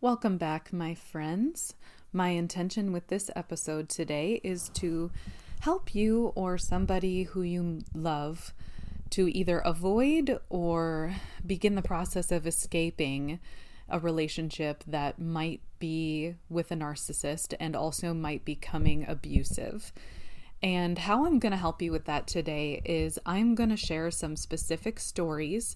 Welcome back, my friends. My intention with this episode today is to help you or somebody who you love to either avoid or begin the process of escaping a relationship that might be with a narcissist and also might be becoming abusive. And how I'm going to help you with that today is I'm going to share some specific stories.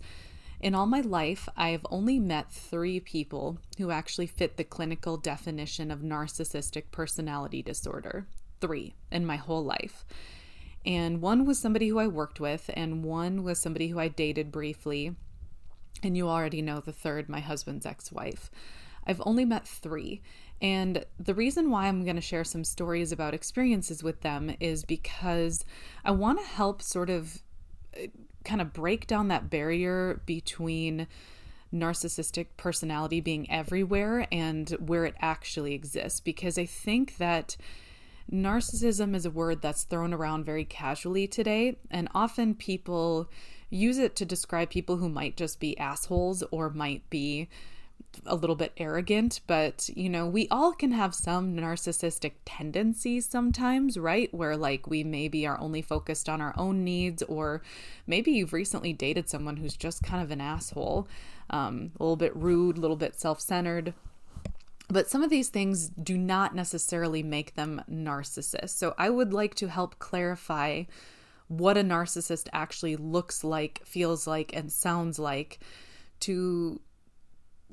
In all my life, I have only met 3 people who actually fit the clinical definition of narcissistic personality disorder. 3 in my whole life. And one was somebody who I worked with, and one was somebody who I dated briefly. And you already know the third, my husband's ex-wife. I've only met 3. And the reason why I'm going to share some stories about experiences with them is because I want to help sort of kind of break down that barrier between narcissistic personality being everywhere and where it actually exists. Because I think that narcissism is a word that's thrown around very casually today, and often people use it to describe people who might just be assholes or might be a little bit arrogant, but we all can have some narcissistic tendencies sometimes, right? Where we maybe are only focused on our own needs, or maybe you've recently dated someone who's just kind of an asshole, a little bit rude, a little bit self-centered. But some of these things do not necessarily make them narcissists. So I would like to help clarify what a narcissist actually looks like, feels like, and sounds like, to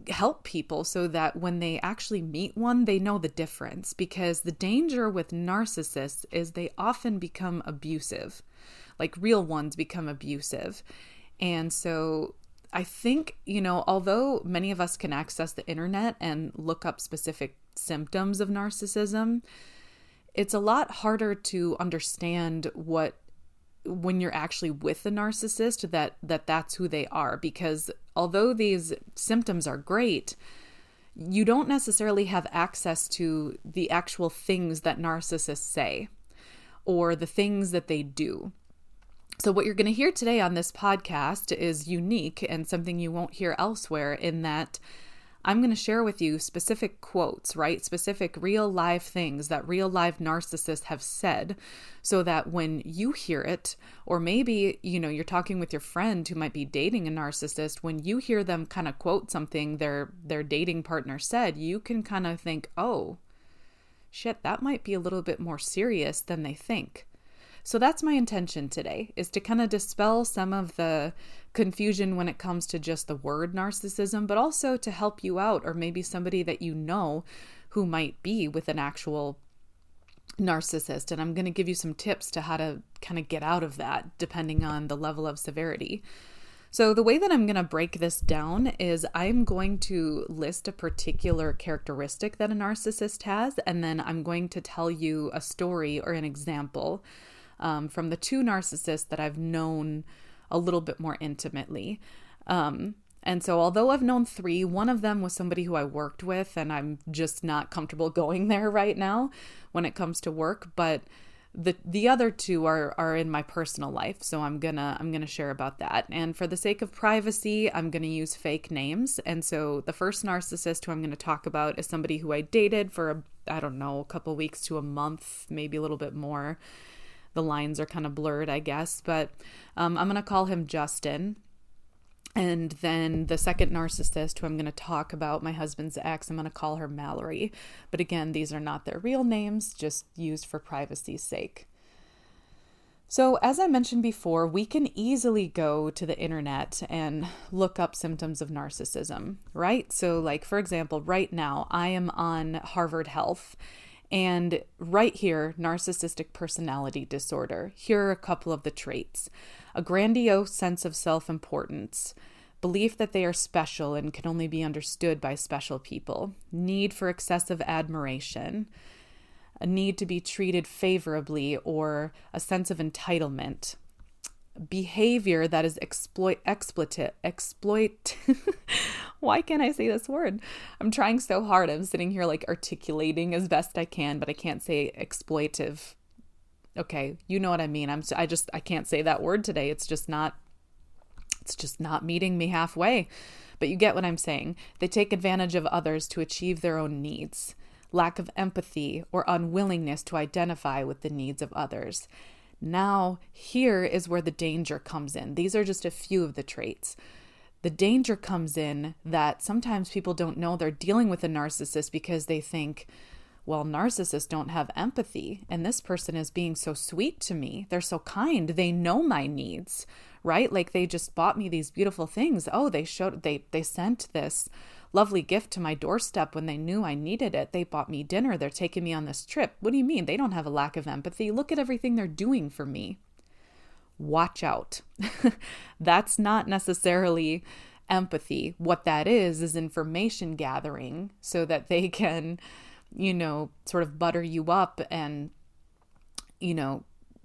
help people so that when they actually meet one, they know the difference. Because the danger with narcissists is they often become abusive, like real ones become abusive. And so I think, although many of us can access the internet and look up specific symptoms of narcissism, it's a lot harder to understand when you're actually with a narcissist, that's who they are. Because although these symptoms are great, you don't necessarily have access to the actual things that narcissists say or the things that they do. So what you're going to hear today on this podcast is unique and something you won't hear elsewhere, in that I'm going to share with you specific quotes, right? Specific real live things that real live narcissists have said, so that when you hear it, or maybe, you're talking with your friend who might be dating a narcissist, when you hear them kind of quote something their dating partner said, you can kind of think, oh, shit, that might be a little bit more serious than they think. So that's my intention today, is to kind of dispel some of the confusion when it comes to just the word narcissism, but also to help you out, or maybe somebody that you know who might be with an actual narcissist. And I'm going to give you some tips to how to kind of get out of that, depending on the level of severity. So the way that I'm going to break this down is I'm going to list a particular characteristic that a narcissist has, and then I'm going to tell you a story or an example from the 2 narcissists that I've known a little bit more intimately. And so although I've known 3, one of them was somebody who I worked with, and I'm just not comfortable going there right now when it comes to work. But the other 2 are in my personal life, so I'm gonna share about that. And for the sake of privacy, I'm gonna use fake names. And so the first narcissist who I'm gonna talk about is somebody who I dated for a couple weeks to a month, maybe a little bit more. The lines are kind of blurred, I guess, but I'm going to call him Justin. And then the second narcissist who I'm going to talk about, my husband's ex, I'm going to call her Mallory. But again, these are not their real names, just used for privacy's sake. So as I mentioned before, we can easily go to the internet and look up symptoms of narcissism, right? So for example, right now I am on Harvard Health. And right here, narcissistic personality disorder. Here are a couple of the traits: a grandiose sense of self-importance, belief that they are special and can only be understood by special people, need for excessive admiration, a need to be treated favorably, or a sense of entitlement, behavior that is exploit. Why can't I say this word? I'm trying so hard. I'm sitting here articulating as best I can, but I can't say exploitive. Okay, you know what I mean. I can't say that word today. It's just not meeting me halfway. But you get what I'm saying. They take advantage of others to achieve their own needs. Lack of empathy or unwillingness to identify with the needs of others. Now, here is where the danger comes in. These are just a few of the traits. The danger comes in that sometimes people don't know they're dealing with a narcissist because they think, well, narcissists don't have empathy, and this person is being so sweet to me. They're so kind. They know my needs, right? Like they just bought me these beautiful things. Oh, they sent this lovely gift to my doorstep when they knew I needed it. They bought me dinner. They're taking me on this trip. What do you mean? They don't have a lack of empathy. Look at everything they're doing for me. Watch out. That's not necessarily empathy. What that is information gathering so that they can, sort of butter you up and,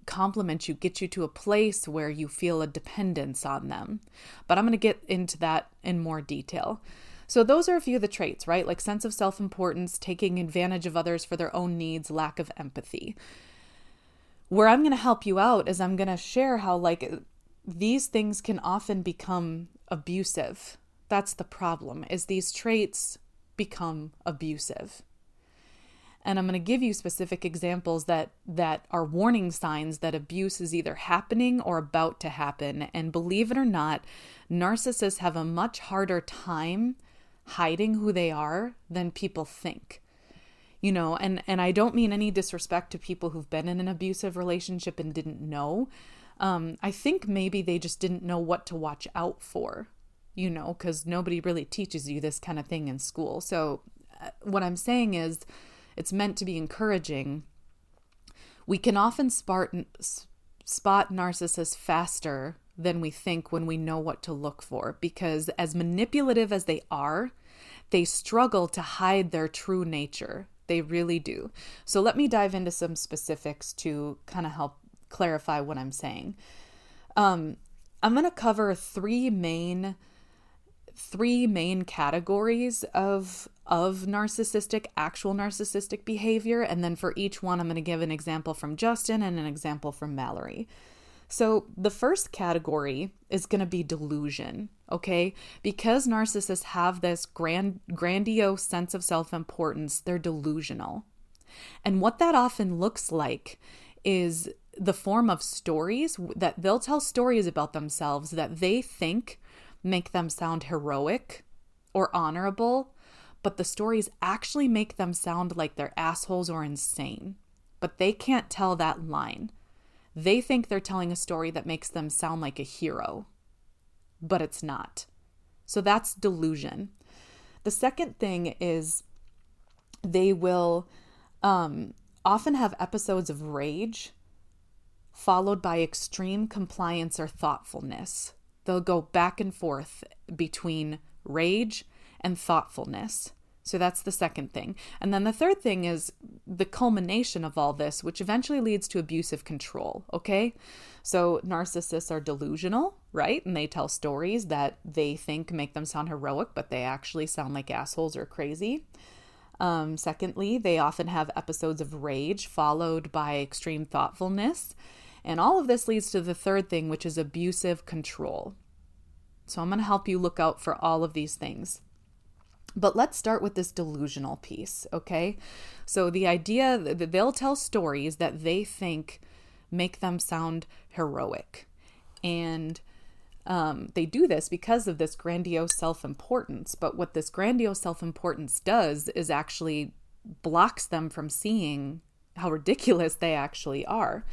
compliment you, get you to a place where you feel a dependence on them. But I'm going to get into that in more detail. So those are a few of the traits, right? Like sense of self-importance, taking advantage of others for their own needs, lack of empathy. Where I'm going to help you out is I'm going to share how these things can often become abusive. That's the problem, is these traits become abusive. And I'm going to give you specific examples that are warning signs that abuse is either happening or about to happen. And believe it or not, narcissists have a much harder time hiding who they are than people think. And I don't mean any disrespect to people who've been in an abusive relationship and didn't know. I think maybe they just didn't know what to watch out for, because nobody really teaches you this kind of thing in school. So what I'm saying is it's meant to be encouraging. We can often spot narcissists faster than we think when we know what to look for, because as manipulative as they are, they struggle to hide their true nature. They really do. So let me dive into some specifics to kind of help clarify what I'm saying. I'm going to cover three main categories of actual narcissistic behavior. And then for each one, I'm going to give an example from Justin and an example from Mallory. So the first category is going to be delusion, okay? Because narcissists have this grandiose sense of self-importance, they're delusional. And what that often looks like is the form of stories that they'll tell stories about themselves that they think make them sound heroic or honorable, but the stories actually make them sound like they're assholes or insane. But they can't tell that line. They think they're telling a story that makes them sound like a hero, but it's not. So that's delusion. The second thing is they will often have episodes of rage followed by extreme compliance or thoughtfulness. They'll go back and forth between rage and thoughtfulness. So that's the second thing. And then the third thing is the culmination of all this, which eventually leads to abusive control, okay? So narcissists are delusional, right? And they tell stories that they think make them sound heroic, but they actually sound like assholes or crazy. Secondly, they often have episodes of rage followed by extreme thoughtfulness. And all of this leads to the third thing, which is abusive control. So I'm going to help you look out for all of these things. But let's start with this delusional piece, okay? So the idea that they'll tell stories that they think make them sound heroic. And they do this because of this grandiose self-importance. But what this grandiose self-importance does is actually blocks them from seeing how ridiculous they actually are.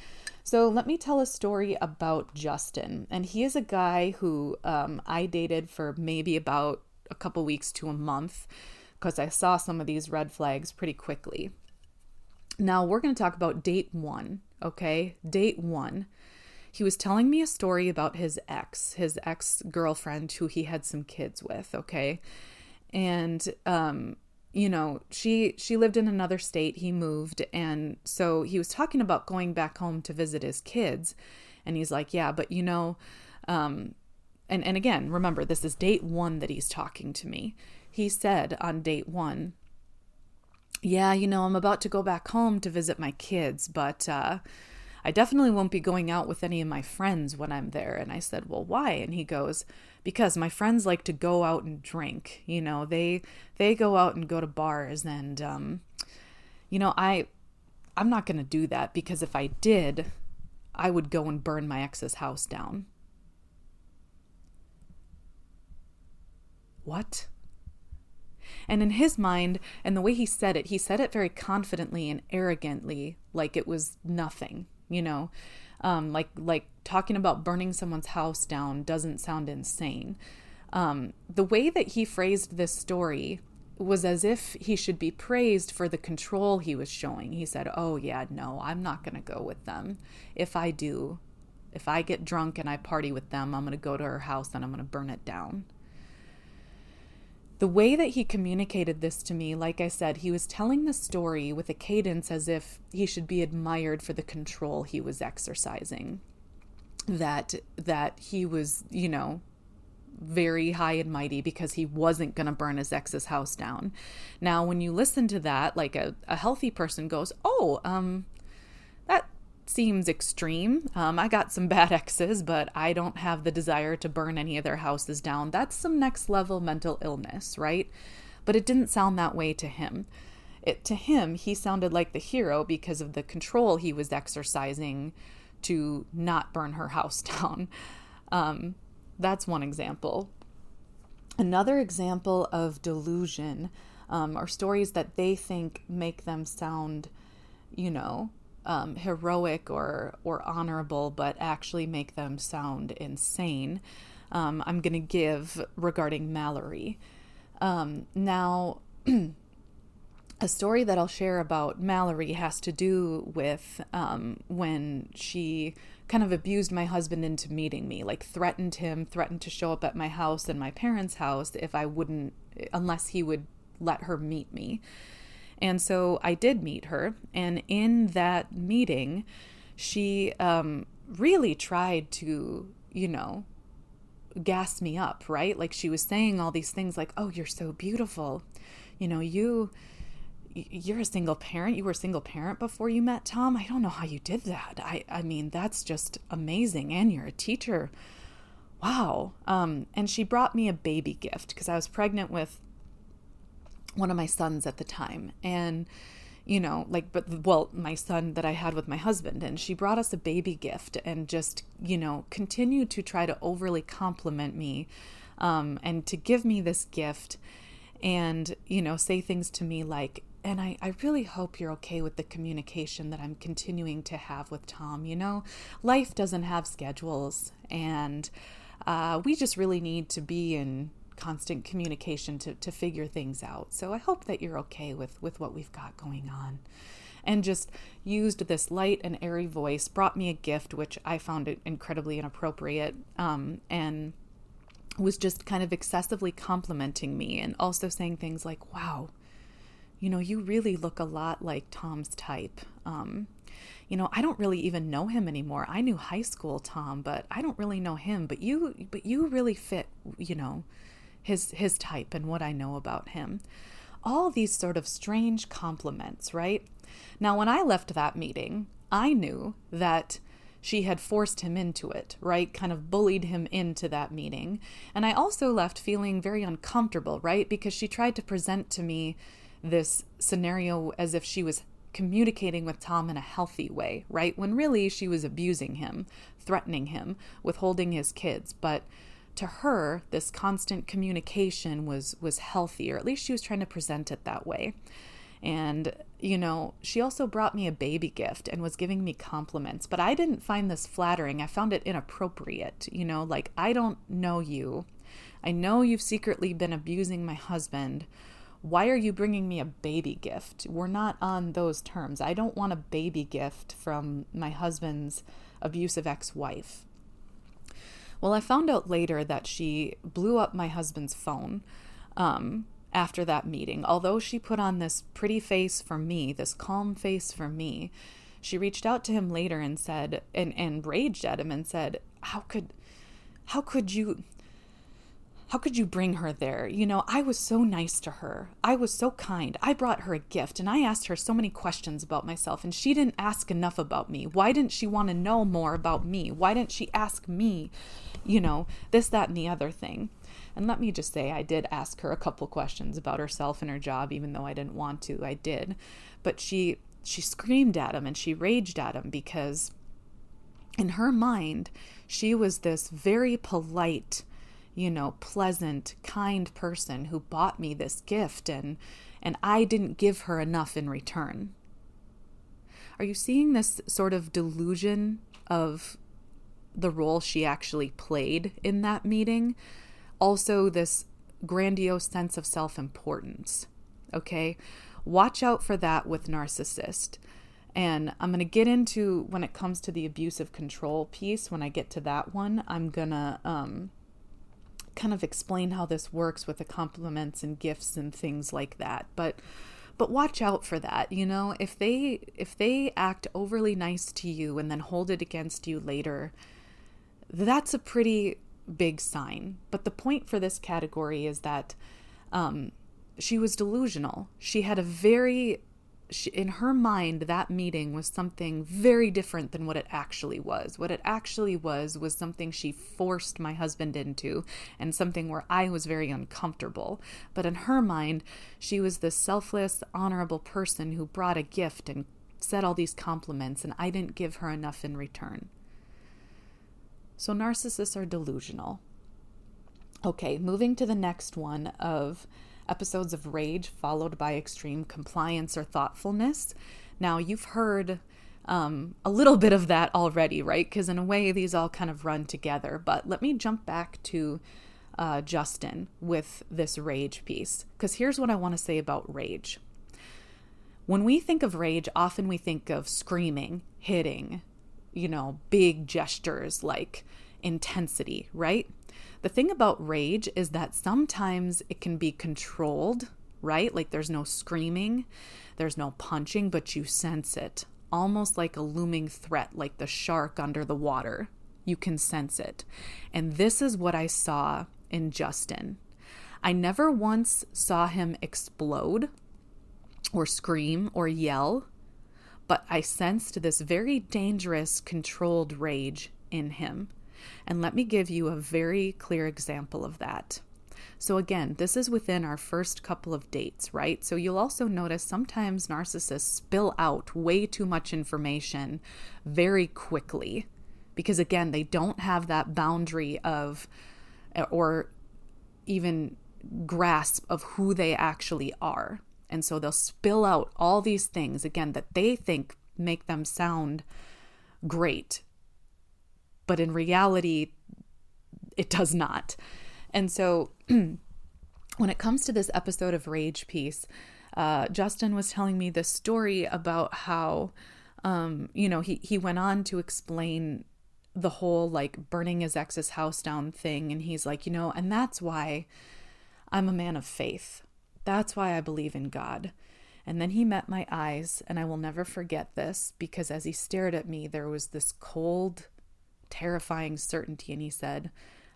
So let me tell a story about Justin. And he is a guy who I dated for maybe about a couple weeks to a month because I saw some of these red flags pretty quickly. Now we're going to talk about date one, okay? Date one. He was telling me a story about his ex-girlfriend who he had some kids with, okay? And, she lived in another state. He moved. And so he was talking about going back home to visit his kids. And he's like, yeah, but and again, remember, this is date one that he's talking to me. He said on date one, yeah, I'm about to go back home to visit my kids, but I definitely won't be going out with any of my friends when I'm there. And I said, well, why? And he goes, because my friends like to go out and drink. They go out and go to bars, and I'm not going to do that, because if I did, I would go and burn my ex's house down. What? And in his mind, and the way he said it very confidently and arrogantly, like it was nothing, like talking about burning someone's house down doesn't sound insane. The way that he phrased this story was as if he should be praised for the control he was showing. He said, oh yeah, no, I'm not going to go with them. If I get drunk and I party with them, I'm going to go to her house and I'm going to burn it down. The way that he communicated this to me, like I said, he was telling the story with a cadence as if he should be admired for the control he was exercising. That he was, very high and mighty because he wasn't going to burn his ex's house down. Now, when you listen to that, like a healthy person goes, that seems extreme. I got some bad exes, but I don't have the desire to burn any of their houses down. That's some next level mental illness, right? But it didn't sound that way to him. To him, he sounded like the hero because of the control he was exercising to not burn her house down. That's one example. Another example of delusion are stories that they think make them sound, heroic or honorable, but actually make them sound insane. I'm going to give regarding Mallory. Now, a story that I'll share about Mallory has to do with when she kind of abused my husband into meeting me, like threatened to show up at my house and my parents' house unless he would let her meet me. And so I did meet her. And in that meeting, she really tried to, gas me up, right? Like she was saying all these things like, oh, you're so beautiful. You're a single parent. You were a single parent before you met Tom. I don't know how you did that. I mean, that's just amazing. And you're a teacher. Wow. And she brought me a baby gift because I was pregnant with one of my sons at the time. And, my son that I had with my husband. And she brought us a baby gift and just, continued to try to overly compliment me and to give me this gift and, say things to me like, and I really hope you're okay with the communication that I'm continuing to have with Tom. Life doesn't have schedules, and we just really need to be in constant communication to figure things out. So I hope that you're okay with what we've got going on. And just used this light and airy voice, brought me a gift, which I found incredibly inappropriate, and was just kind of excessively complimenting me and also saying things like, wow, you really look a lot like Tom's type. I don't really even know him anymore. I knew high school Tom, but I don't really know him. But you really fit, his type and what I know about him. All these sort of strange compliments, right? Now, when I left that meeting, I knew that she had forced him into it, right? Kind of bullied him into that meeting. And I also left feeling very uncomfortable, right? Because she tried to present to me this scenario as if she was communicating with Tom in a healthy way, right? When really she was abusing him, threatening him, withholding his kids. But to her, this constant communication was healthy, or at least she was trying to present it that way. And, she also brought me a baby gift and was giving me compliments, but I didn't find this flattering. I found it inappropriate, like, I don't know you. I know you've secretly been abusing my husband. Why are you bringing me a baby gift? We're not on those terms. I don't want a baby gift from my husband's abusive ex-wife. Well, I found out later that she blew up my husband's phone after that meeting. Although she put on this pretty face for me, this calm face for me, she reached out to him later and said, and raged at him and said, how could how could you bring her there? I was so nice to her. I was so kind. I brought her a gift and I asked her so many questions about myself and she didn't ask enough about me. Why didn't she want to know more about me? Why didn't she ask me, this, that, and the other thing? And let me just say, I did ask her a couple questions about herself and her job, even though I didn't want to. I did. But she screamed at him and she raged at him because in her mind, she was this very polite, pleasant, kind person who bought me this gift and I didn't give her enough in return. Are you seeing this sort of delusion of the role she actually played in that meeting? Also, this grandiose sense of self-importance. Okay? Watch out for that with narcissist. And I'm going to get into, when it comes to the abusive control piece, when I get to that one, I'm going to kind of explain how this works with the compliments and gifts and things like that. But watch out for that. If they act overly nice to you and then hold it against you later, that's a pretty big sign. But the point for this category is that she was delusional. She had in her mind, that meeting was something very different than what it actually was. What it actually was something she forced my husband into and something where I was very uncomfortable. But in her mind, she was this selfless, honorable person who brought a gift and said all these compliments, and I didn't give her enough in return. So narcissists are delusional. Okay, moving to the next one of episodes of rage followed by extreme compliance or thoughtfulness. Now, you've heard a little bit of that already, right? Because in a way, these all kind of run together. But let me jump back to Justin with this rage piece, because here's what I want to say about rage. When we think of rage, often we think of screaming, hitting, big gestures like intensity, right? The thing about rage is that sometimes it can be controlled, right? Like there's no screaming, there's no punching, but you sense it. Almost like a looming threat, like the shark under the water. You can sense it. And this is what I saw in Justin. I never once saw him explode or scream or yell, but I sensed this very dangerous, controlled rage in him. And let me give you a very clear example of that. So again, this is within our first couple of dates, right? So you'll also notice sometimes narcissists spill out way too much information very quickly because, again, they don't have that boundary of or even grasp of who they actually are. And so they'll spill out all these things, again, that they think make them sound great. But in reality, it does not. And so when it comes to this episode of Rage Piece, Justin was telling me this story about how, he went on to explain the whole like burning his ex's house down thing. And he's like, and that's why I'm a man of faith. That's why I believe in God. And then he met my eyes, and I will never forget this, because as he stared at me, there was this cold, terrifying certainty. And he said,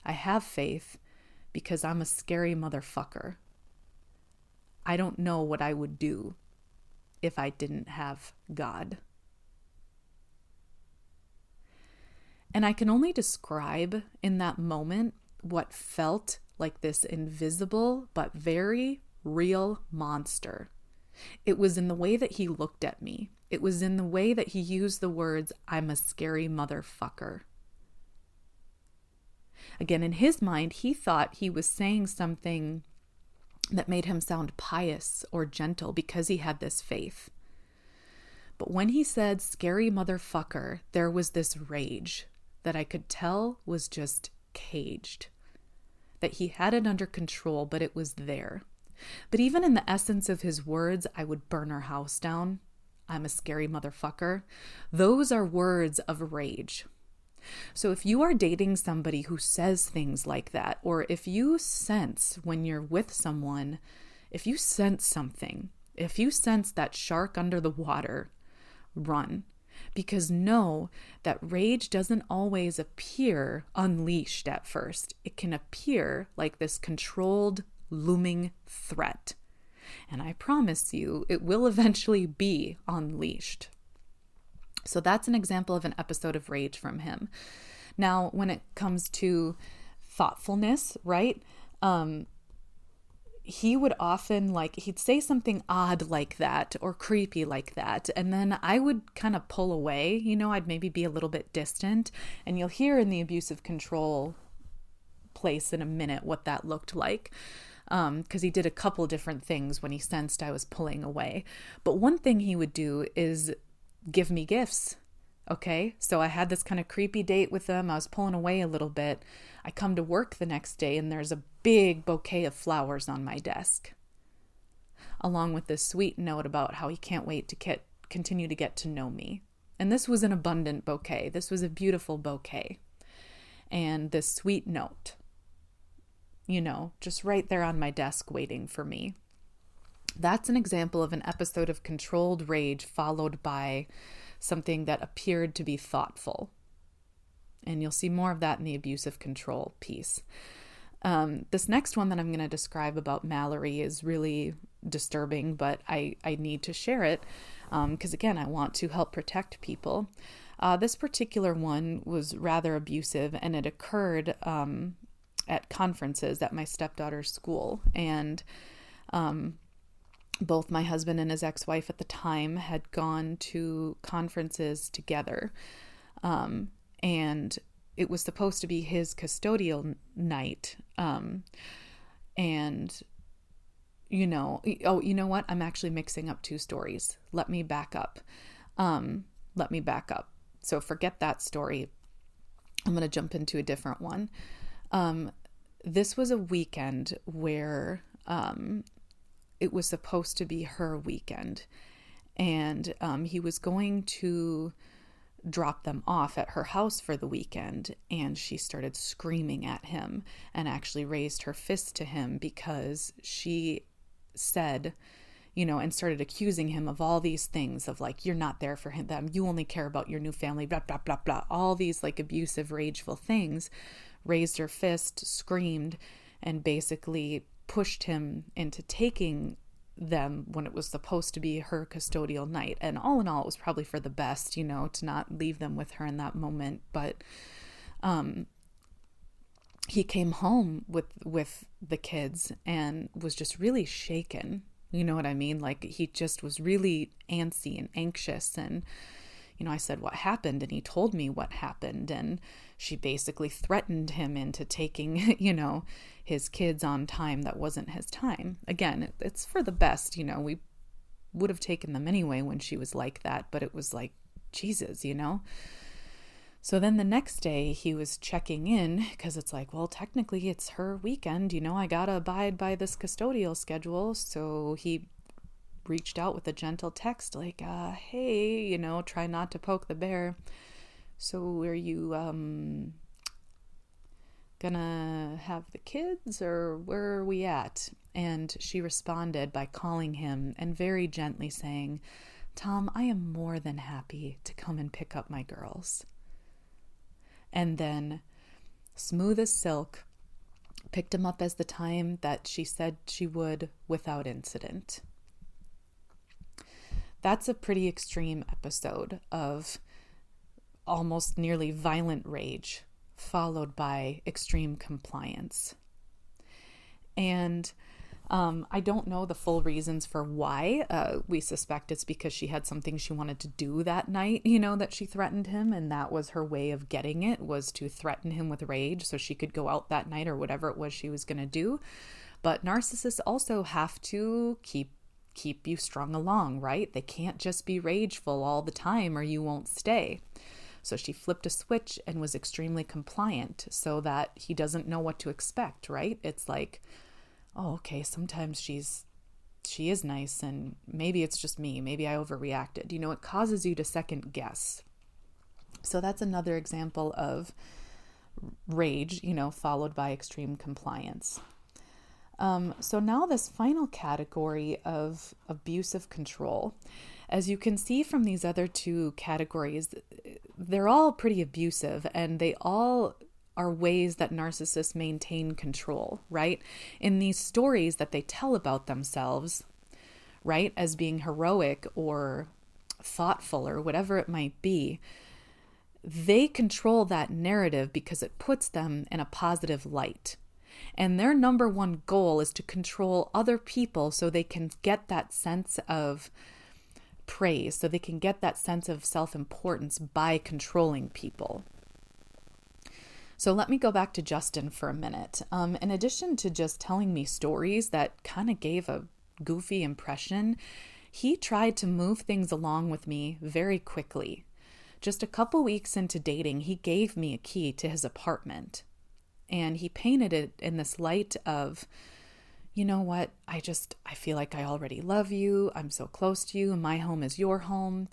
I have faith because I'm a scary motherfucker. I don't know what I would do if I didn't have God. And I can only describe in that moment what felt like this invisible but very real monster. It was in the way that he looked at me. It was in the way that he used the words, I'm a scary motherfucker. Again, in his mind, he thought he was saying something that made him sound pious or gentle because he had this faith. But when he said scary motherfucker, there was this rage that I could tell was just caged. That he had it under control, but it was there. But even in the essence of his words, I would burn her house down. I'm a scary motherfucker. Those are words of rage. So if you are dating somebody who says things like that, or if you sense when you're with someone, if you sense something, if you sense that shark under the water, run. Because know that rage doesn't always appear unleashed at first. It can appear like this controlled, looming threat. And I promise you, it will eventually be unleashed. So that's an example of an episode of rage from him. Now, when it comes to thoughtfulness, right? He would often he'd say something odd like that or creepy like that. And then I would kind of pull away, I'd maybe be a little bit distant. And you'll hear in the abusive control place in a minute what that looked like. Because he did a couple different things when he sensed I was pulling away. But one thing he would do is give me gifts. Okay, so I had this kind of creepy date with him. I was pulling away a little bit. I come to work the next day and there's a big bouquet of flowers on my desk, along with this sweet note about how he can't wait to continue to get to know me. And this was an abundant bouquet. This was a beautiful bouquet. And this sweet note, just right there on my desk waiting for me. That's an example of an episode of controlled rage followed by something that appeared to be thoughtful. And you'll see more of that in the abusive control piece. This next one that I'm going to describe about Mallory is really disturbing, but I need to share it because, again, I want to help protect people. This particular one was rather abusive, and it occurred at conferences at my stepdaughter's school. And both my husband and his ex-wife at the time had gone to conferences together. And it was supposed to be his custodial night. And, you know what? I'm actually mixing up two stories. Let me back up. So forget that story. I'm going to jump into a different one. This was a weekend where, it was supposed to be her weekend, and he was going to drop them off at her house for the weekend, and she started screaming at him and actually raised her fist to him because she said, and started accusing him of all these things of you're not there for them, you only care about your new family, blah, blah, blah, blah, all these abusive, rageful things, raised her fist, screamed, and basically pushed him into taking them when it was supposed to be her custodial night. And all in all, it was probably for the best, to not leave them with her in that moment. But he came home with the kids and was just really shaken. You know what I mean? He just was really antsy and anxious. And, I said, what happened? And he told me what happened. And she basically threatened him into taking, his kids on time that wasn't his time. Again, it's for the best, we would have taken them anyway when she was like that, but it was Jesus, So then the next day he was checking in because it's well, technically it's her weekend, I gotta abide by this custodial schedule. So he reached out with a gentle text hey, try not to poke the bear. So are you gonna have the kids, or where are we at? And she responded by calling him and very gently saying, Tom, I am more than happy to come and pick up my girls. And then, smooth as silk, picked him up as the time that she said she would without incident. That's a pretty extreme episode of almost nearly violent rage, followed by extreme compliance. And I don't know the full reasons for why. We suspect it's because she had something she wanted to do that night, that she threatened him, and that was her way of getting it, was to threaten him with rage so she could go out that night or whatever it was she was going to do. But narcissists also have to keep you strung along, right? They can't just be rageful all the time or you won't stay. So she flipped a switch and was extremely compliant so that he doesn't know what to expect, right? It's oh, okay, sometimes she is nice and maybe it's just me. Maybe I overreacted. It causes you to second guess. So that's another example of rage, followed by extreme compliance. So now this final category of abusive control. As you can see from these other two categories, they're all pretty abusive, and they all are ways that narcissists maintain control, right? In these stories that they tell about themselves, right, as being heroic or thoughtful or whatever it might be, they control that narrative because it puts them in a positive light. And their number one goal is to control other people so they can get that sense of praise, so they can get that sense of self-importance by controlling people. So let me go back to Justin for a minute. In addition to just telling me stories that kind of gave a goofy impression, he tried to move things along with me very quickly. Just a couple weeks into dating, he gave me a key to his apartment. And he painted it in this light of, you know what, I feel like I already love you. I'm so close to you. My home is your home.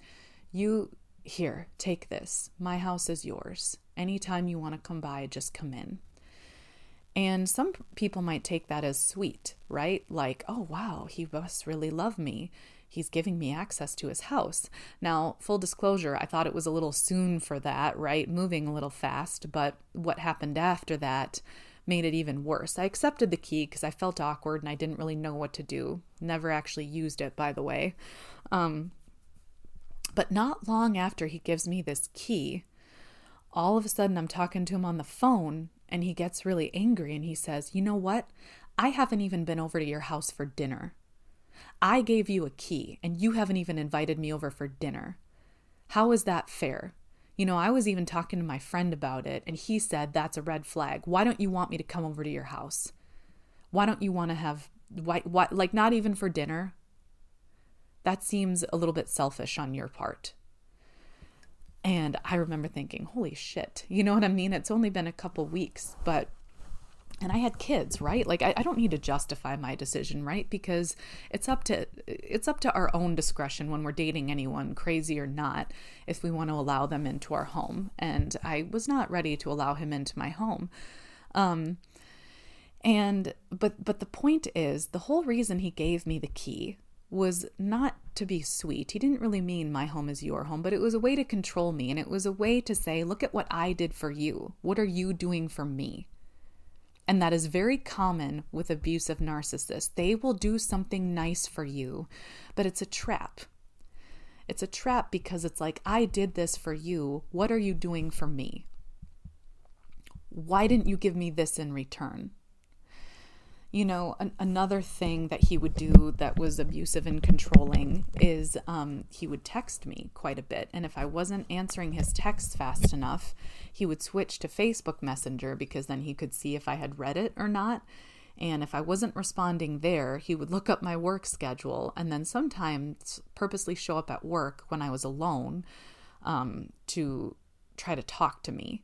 Here, take this. My house is yours. Anytime you want to come by, just come in. And some people might take that as sweet, right? Like, oh, wow, he must really love me. He's giving me access to his house. Now, full disclosure, I thought it was a little soon for that, right? Moving a little fast. But what happened after that made it even worse. I accepted the key because I felt awkward and I didn't really know what to do. Never actually used it, by the way. But not long after he gives me this key, all of a sudden I'm talking to him on the phone and he gets really angry and he says, you know what? I haven't even been over to your house for dinner. I gave you a key and you haven't even invited me over for dinner. How is that fair? You know, I was even talking to my friend about it and he said, that's a red flag. Why don't you want me to come over to your house? Why don't you want to have, like not even for dinner? That seems a little bit selfish on your part. And I remember thinking, holy shit, you know what I mean? It's only been a couple weeks, and I had kids, right? Like I don't need to justify my decision, right? Because it's up to our own discretion when we're dating anyone, crazy or not, if we want to allow them into our home. And I was not ready to allow him into my home. But the point is, the whole reason he gave me the key was not to be sweet. He didn't really mean my home is your home, but it was a way to control me. And it was a way to say, look at what I did for you. What are you doing for me? And that is very common with abusive narcissists. They will do something nice for you, but it's a trap. It's a trap because it's like, I did this for you. What are you doing for me? Why didn't you give me this in return? You know, another thing that he would do that was abusive and controlling is he would text me quite a bit. And if I wasn't answering his texts fast enough, he would switch to Facebook Messenger because then he could see if I had read it or not. And if I wasn't responding there, he would look up my work schedule and then sometimes purposely show up at work when I was alone to try to talk to me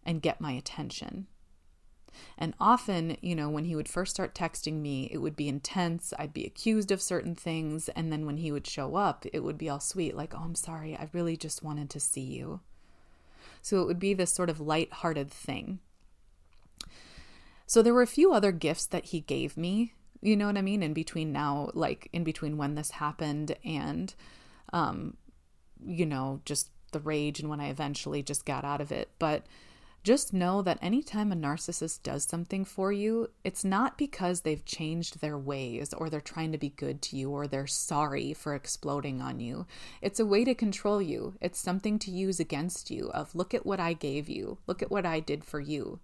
and get my attention. And often, you know, when he would first start texting me, it would be intense. I'd be accused of certain things. And then when he would show up, it would be all sweet. Like, oh, I'm sorry. I really just wanted to see you. So it would be this sort of lighthearted thing. So there were a few other gifts that he gave me, you know what I mean? In between when this happened and, you know, just the rage and when I eventually just got out of it. But just know that anytime a narcissist does something for you, it's not because they've changed their ways or they're trying to be good to you or they're sorry for exploding on you. It's a way to control you. It's something to use against you of, look at what I gave you. Look at what I did for you.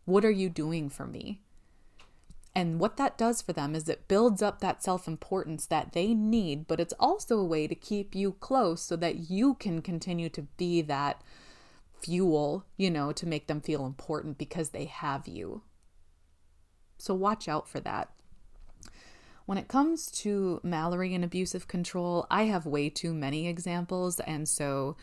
What are you doing for me? And what that does for them is it builds up that self-importance that they need, but it's also a way to keep you close so that you can continue to be that fuel, you know, to make them feel important because they have you. So watch out for that. When it comes to Mallory and abusive control, I have way too many examples, and so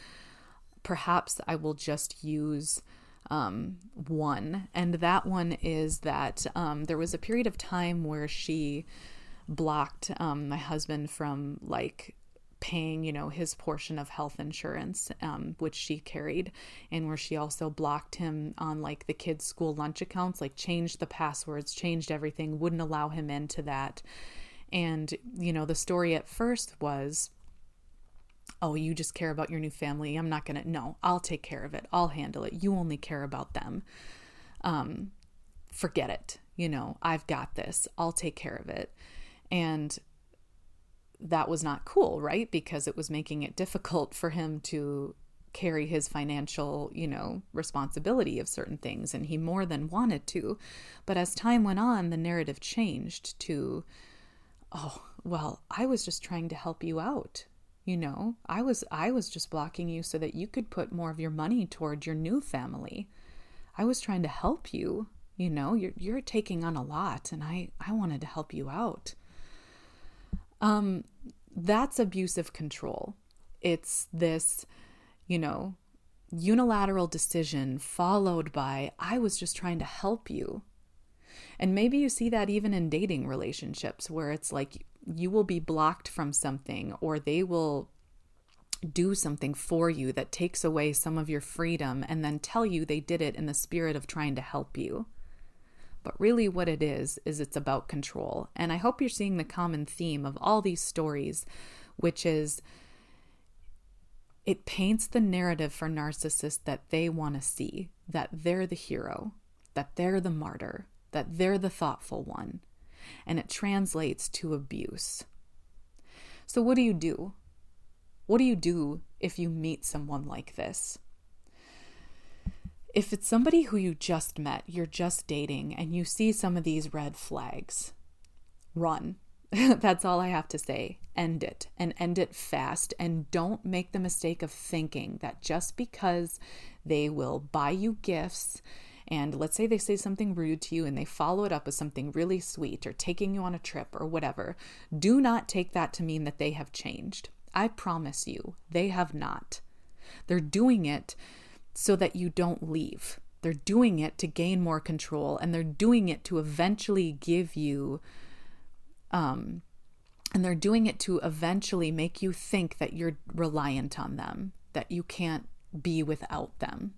perhaps I will just use one. And that one is that there was a period of time where she blocked my husband from paying, you know, his portion of health insurance, which she carried, and where she also blocked him on the kids' school lunch accounts, changed the passwords, changed everything, wouldn't allow him into that. And, you know, the story at first was oh, you just care about your new family. I'm not going to, no, I'll take care of it. I'll handle it. You only care about them. Forget it. I've got this. I'll take care of it. And that was not cool, right? Because it was making it difficult for him to carry his financial, responsibility of certain things. And he more than wanted to. But as time went on, the narrative changed to, oh, well, I was just trying to help you out. I was just blocking you so that you could put more of your money toward your new family. I was trying to help you. You're taking on a lot, and I wanted to help you out. That's abusive control. It's this, unilateral decision followed by, I was just trying to help you. And maybe you see that even in dating relationships where it's like you will be blocked from something, or they will do something for you that takes away some of your freedom and then tell you they did it in the spirit of trying to help you. But really what it is it's about control. And I hope you're seeing the common theme of all these stories, which is it paints the narrative for narcissists that they want to see, that they're the hero, that they're the martyr, that they're the thoughtful one. And it translates to abuse. So what do you do? What do you do if you meet someone like this? If it's somebody who you just met, you're just dating, and you see some of these red flags, run. That's all I have to say. End it, and end it fast. And don't make the mistake of thinking that just because they will buy you gifts, and let's say they say something rude to you and they follow it up with something really sweet, or taking you on a trip or whatever, do not take that to mean that they have changed. I promise you, they have not. They're doing it so that you don't leave. They're doing it to gain more control, and they're doing it to eventually give you, and they're doing it to eventually make you think that you're reliant on them, that you can't be without them.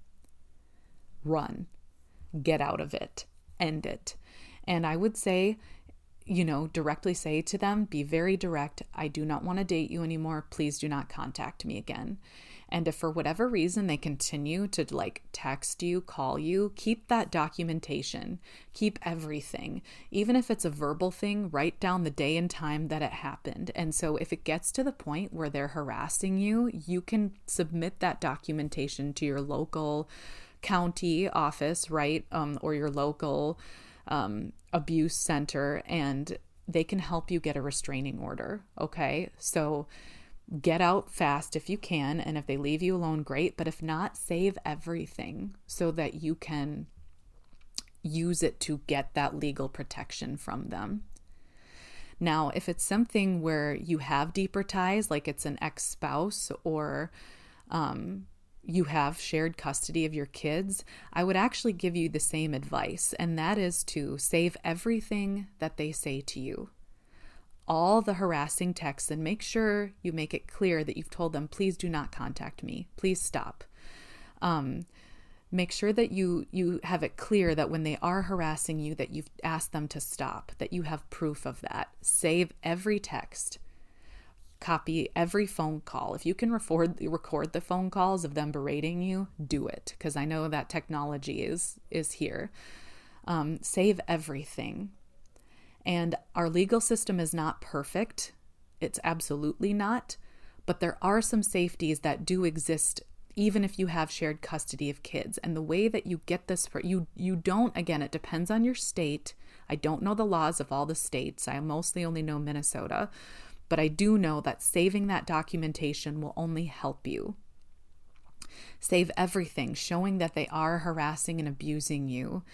Run. Get out of it. End it. And I would say, directly say to them, be very direct. I do not want to date you anymore. Please do not contact me again. And if for whatever reason they continue to text you, call you, keep that documentation, keep everything. Even if it's a verbal thing, write down the day and time that it happened. And so if it gets to the point where they're harassing you, you can submit that documentation to your local county office, right? Or your local abuse center, and they can help you get a restraining order. Okay. So get out fast if you can. And if they leave you alone, great. But if not, save everything so that you can use it to get that legal protection from them. Now, if it's something where you have deeper ties, like it's an ex-spouse, or you have shared custody of your kids, I would actually give you the same advice. And that is to save everything that they say to you. All the harassing texts, and make sure you make it clear that you've told them, please do not contact me. Please stop. Make sure that you have it clear that when they are harassing you, that you've asked them to stop, that you have proof of that. Save every text. Copy every phone call. If you can record the phone calls of them berating you, do it, because I know that technology is here. Save everything. And our legal system is not perfect. It's absolutely not. But there are some safeties that do exist even if you have shared custody of kids. And the way that you get this, you don't, again, it depends on your state. I don't know the laws of all the states. I mostly only know Minnesota. But I do know that saving that documentation will only help you. Save everything, showing that they are harassing and abusing you.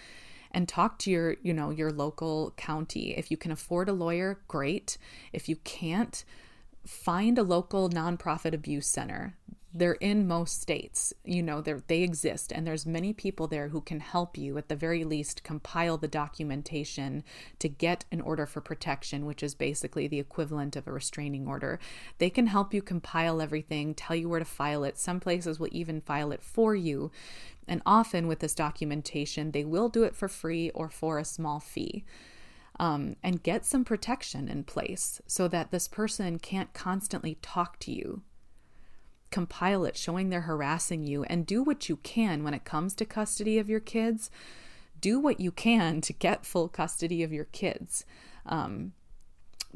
And talk to your local county. If you can afford a lawyer, great. If you can't, find a local nonprofit abuse center. They're in most states, they exist, and there's many people there who can help you, at the very least, compile the documentation to get an order for protection, which is basically the equivalent of a restraining order. They can help you compile everything, tell you where to file it. Some places will even file it for you. And often with this documentation, they will do it for free or for a small fee. And get some protection in place so that this person can't constantly talk to you. compile it showing they're harassing you, and do what you can when it comes to custody of your kids. Do what you can to get full custody of your kids.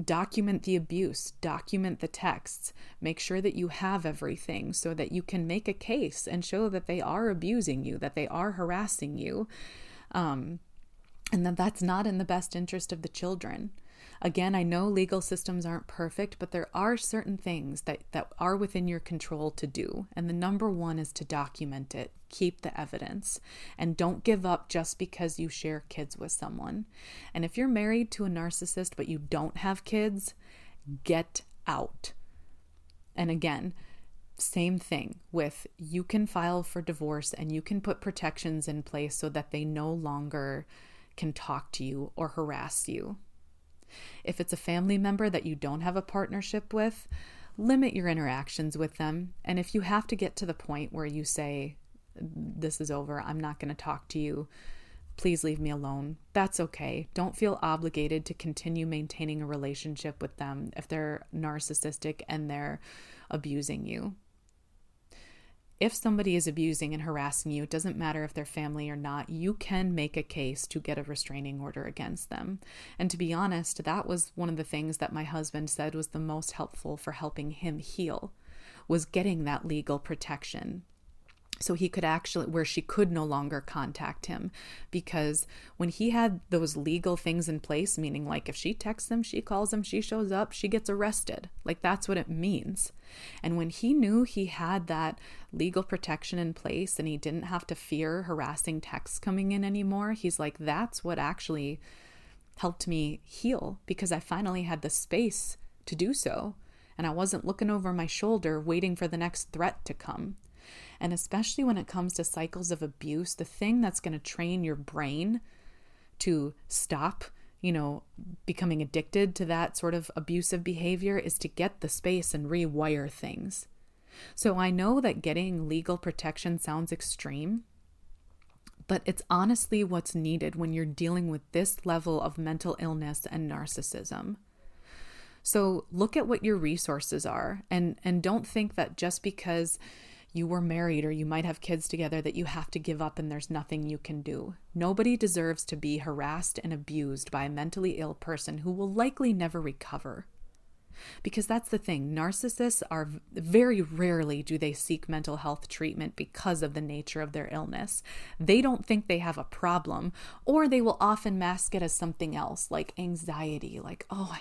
Document the abuse, document the texts, make sure that you have everything so that you can make a case and show that they are abusing you, that they are harassing you, and that that's not in the best interest of the children. Again, I know legal systems aren't perfect, but there are certain things that are within your control to do. And the number one is to document it, keep the evidence, and don't give up just because you share kids with someone. And if you're married to a narcissist but you don't have kids, get out. And again, same thing with, you can file for divorce and you can put protections in place so that they no longer can talk to you or harass you. If it's a family member that you don't have a partnership with, limit your interactions with them. And if you have to get to the point where you say, this is over, I'm not going to talk to you, please leave me alone, that's okay. Don't feel obligated to continue maintaining a relationship with them if they're narcissistic and they're abusing you. If somebody is abusing and harassing you, it doesn't matter if they're family or not, you can make a case to get a restraining order against them. And to be honest, that was one of the things that my husband said was the most helpful for helping him heal, was getting that legal protection. So he could actually, where she could no longer contact him, because when he had those legal things in place, meaning like if she texts him, she calls him, she shows up, she gets arrested. Like that's what it means. And when he knew he had that legal protection in place and he didn't have to fear harassing texts coming in anymore, he's like, that's what actually helped me heal, because I finally had the space to do so. And I wasn't looking over my shoulder waiting for the next threat to come. And especially when it comes to cycles of abuse, the thing that's going to train your brain to stop, becoming addicted to that sort of abusive behavior is to get the space and rewire things. So I know that getting legal protection sounds extreme, but it's honestly what's needed when you're dealing with this level of mental illness and narcissism. So look at what your resources are, and don't think that just because you were married or you might have kids together that you have to give up and there's nothing you can do. Nobody deserves to be harassed and abused by a mentally ill person who will likely never recover. Because that's the thing, narcissists are very rarely do they seek mental health treatment because of the nature of their illness. They don't think they have a problem, or they will often mask it as something else, like anxiety, like, oh,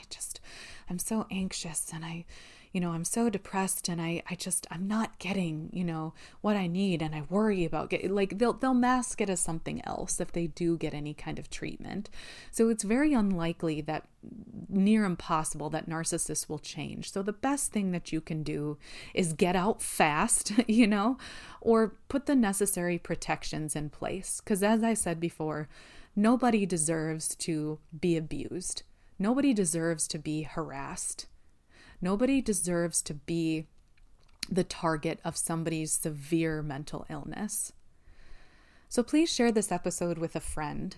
I'm so anxious and I'm so depressed and I'm not getting, what I need, and I worry about they'll mask it as something else if they do get any kind of treatment. So it's very unlikely, that near impossible, that narcissists will change. So the best thing that you can do is get out fast, or put the necessary protections in place. Because as I said before, nobody deserves to be abused. Nobody deserves to be harassed. Nobody deserves to be the target of somebody's severe mental illness. So please share this episode with a friend,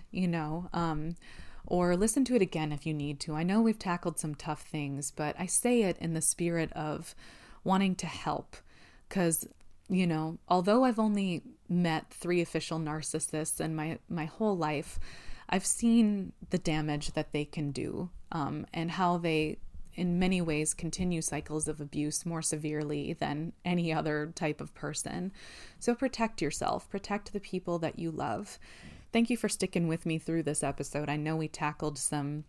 or listen to it again if you need to. I know we've tackled some tough things, but I say it in the spirit of wanting to help, because, although I've only met 3 official narcissists in my whole life, I've seen the damage that they can do, and how they, in many ways, continue cycles of abuse more severely than any other type of person. So protect yourself, protect the people that you love. Thank you for sticking with me through this episode. I know we tackled some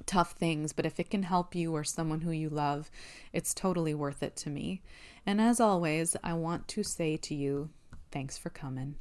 tough things, but if it can help you or someone who you love, it's totally worth it to me. And as always, I want to say to you, thanks for coming.